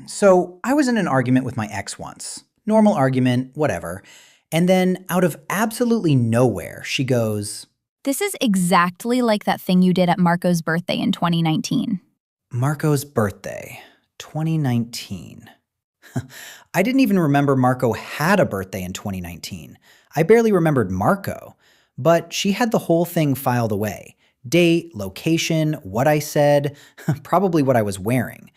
So, I was in an argument with my ex once. Normal argument, whatever. And then, out of absolutely nowhere, she goes, This is exactly like that thing you did at Marco's birthday in 2019. Marco's birthday, 2019. I didn't even remember Marco had a birthday in 2019. I barely remembered Marco. But she had the whole thing filed away: date, location, what I said, probably what I was wearing.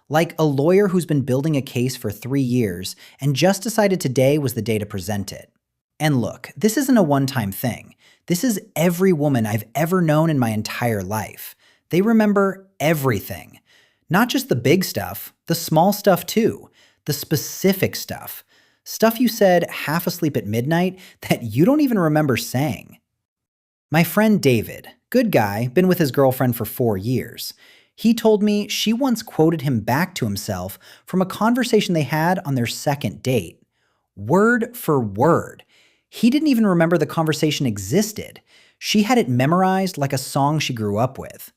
Like a lawyer who's been building a case for 3 years and just decided today was the day to present it. And look, this isn't a one-time thing. This is every woman I've ever known in my entire life. They remember everything. Not just the big stuff, the small stuff too. The specific stuff. Stuff you said half asleep at midnight that you don't even remember saying. My friend David, good guy, been with his girlfriend for 4 years. He told me she once quoted him back to himself from a conversation they had on their second date. Word for word. He didn't even remember the conversation existed. She had it memorized like a song she grew up with.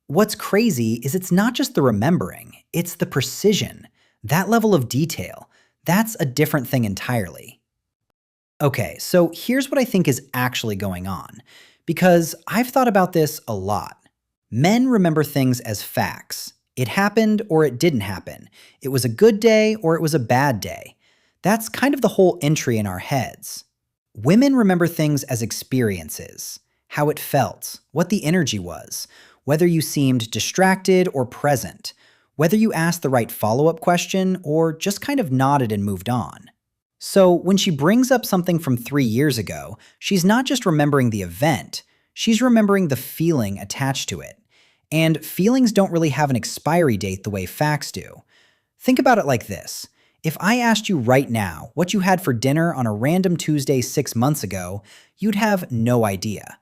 What's crazy is it's not just the remembering, it's the precision. That level of detail. That's a different thing entirely. Okay, so here's what I think is actually going on. Because I've thought about this a lot. Men remember things as facts. It happened or it didn't happen. It was a good day or it was a bad day. That's kind of the whole entry in our heads. Women remember things as experiences. How it felt, what the energy was, whether you seemed distracted or present, whether you asked the right follow-up question or just kind of nodded and moved on. So when she brings up something from 3 years ago, she's not just remembering the event, she's remembering the feeling attached to it. And feelings don't really have an expiry date the way facts do. Think about it like this. If I asked you right now what you had for dinner on a random Tuesday 6 months ago, you'd have no idea.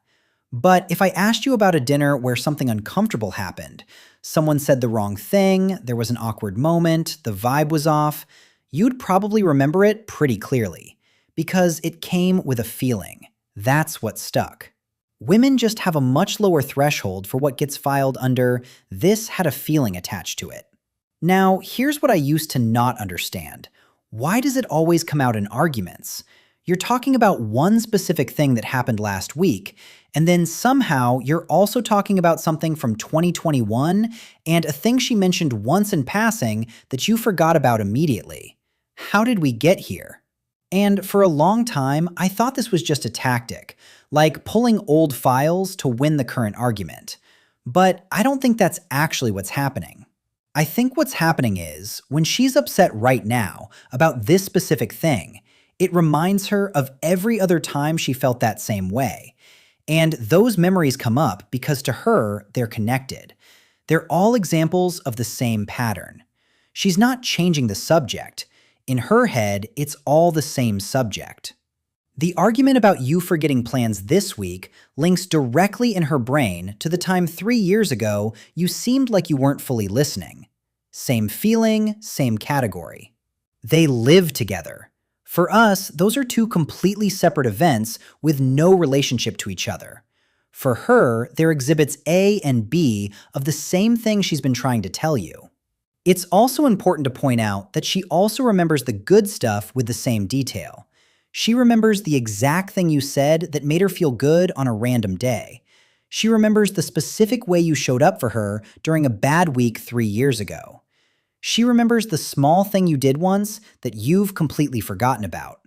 But if I asked you about a dinner where something uncomfortable happened, someone said the wrong thing, there was an awkward moment, the vibe was off, you'd probably remember it pretty clearly. Because it came with a feeling. That's what stuck. Women just have a much lower threshold for what gets filed under "this had a feeling attached to it." Now, here's what I used to not understand. Why does it always come out in arguments? You're talking about one specific thing that happened last week, and then somehow you're also talking about something from 2021 and a thing she mentioned once in passing that you forgot about immediately. How did we get here? And for a long time, I thought this was just a tactic, like pulling old files to win the current argument. But I don't think that's actually what's happening. I think what's happening is, when she's upset right now about this specific thing, it reminds her of every other time she felt that same way. And those memories come up because to her, they're connected. They're all examples of the same pattern. She's not changing the subject. In her head, it's all the same subject. The argument about you forgetting plans this week links directly in her brain to the time 3 years ago you seemed like you weren't fully listening. Same feeling, same category. They live together. For us, those are two completely separate events with no relationship to each other. For her, they're exhibits A and B of the same thing she's been trying to tell you. It's also important to point out that she also remembers the good stuff with the same detail. She remembers the exact thing you said that made her feel good on a random day. She remembers the specific way you showed up for her during a bad week 3 years ago. She remembers the small thing you did once that you've completely forgotten about.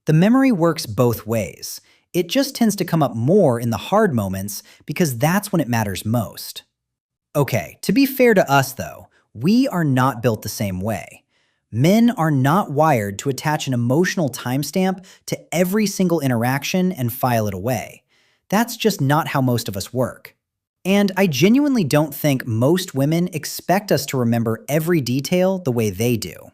The memory works both ways. It just tends to come up more in the hard moments because that's when it matters most. Okay, to be fair to us though, we are not built the same way. Men are not wired to attach an emotional timestamp to every single interaction and file it away. That's just not how most of us work. And I genuinely don't think most women expect us to remember every detail the way they do.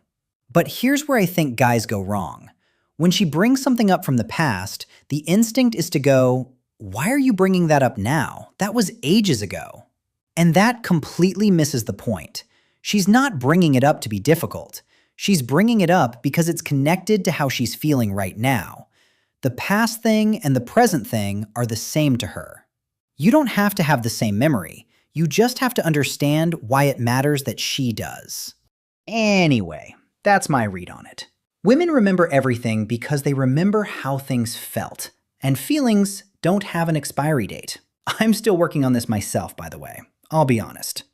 But here's where I think guys go wrong. When she brings something up from the past, the instinct is to go, "Why are you bringing that up now? That was ages ago." And that completely misses the point. She's not bringing it up to be difficult. She's bringing it up because it's connected to how she's feeling right now. The past thing and the present thing are the same to her. You don't have to have the same memory. You just have to understand why it matters that she does. Anyway, that's my read on it. Women remember everything because they remember how things felt, and feelings don't have an expiry date. I'm still working on this myself, by the way. I'll be honest.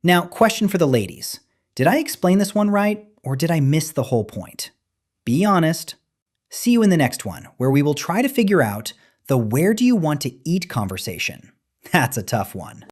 Now, question for the ladies. Did I explain this one right, or did I miss the whole point? Be honest. See you in the next one, where we will try to figure out the where do you want to eat conversation. That's a tough one.